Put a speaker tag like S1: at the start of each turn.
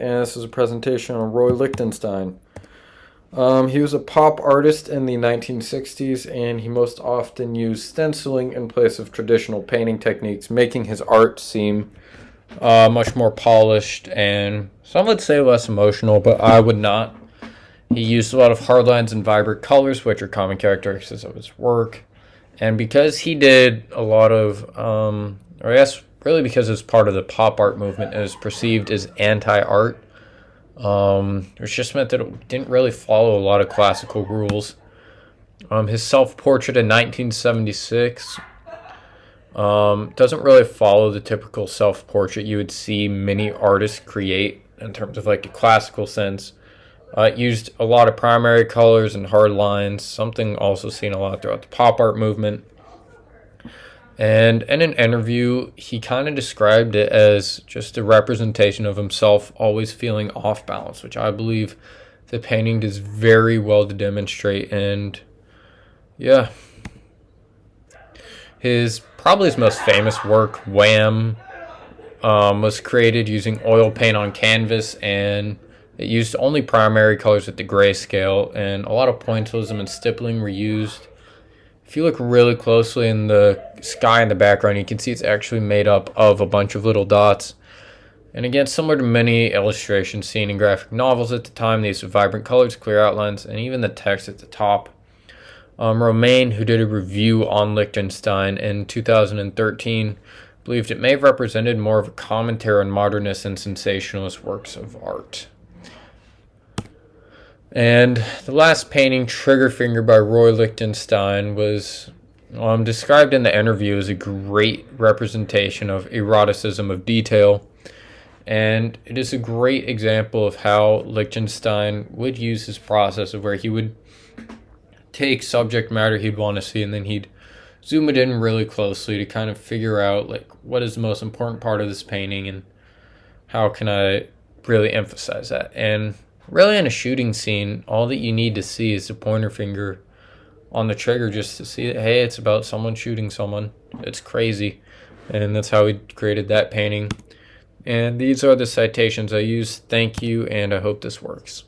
S1: and this is a presentation on Roy Lichtenstein. He was a pop artist in the 1960s, and he most often used stenciling in place of traditional painting techniques, making his art seem much more polished and some would say less emotional, but I would not. He used a lot of hard lines and vibrant colors, which are common characteristics of his work. And because he did a lot of, or I guess really because it was part of the pop art movement, it was perceived as anti-art, which just meant that it didn't really follow a lot of classical rules. His self-portrait in 1976 doesn't really follow the typical self-portrait you would see many artists create in terms of like a classical sense. It used a lot of primary colors and hard lines, something also seen a lot throughout the pop art movement. And in an interview, he kind of described it as just a representation of himself always feeling off balance, which I believe the painting does very well to demonstrate. And yeah, probably his most famous work, Wham, was created using oil paint on canvas, and it used only primary colors with the grayscale, and a lot of pointillism and stippling were used. If you look really closely in the sky in the background, you can see it's actually made up of a bunch of little dots. And again, similar to many illustrations seen in graphic novels at the time, these vibrant colors, clear outlines, and even the text at the top. Romaine, who did a review on Lichtenstein in 2013, believed it may have represented more of a commentary on modernist and sensationalist works of art. And the last painting, Trigger Finger by Roy Lichtenstein, was described in the interview as a great representation of eroticism of detail. And it is a great example of how Lichtenstein would use his process of where he would take subject matter he'd want to see, and then he'd zoom it in really closely to kind of figure out like what is the most important part of this painting and how can I really emphasize that. And really in a shooting scene, all that you need to see is the pointer finger on the trigger just to see that, hey, it's about someone shooting someone. It's crazy. And that's how he created that painting. And these are the citations I used. Thank you, and I hope this works.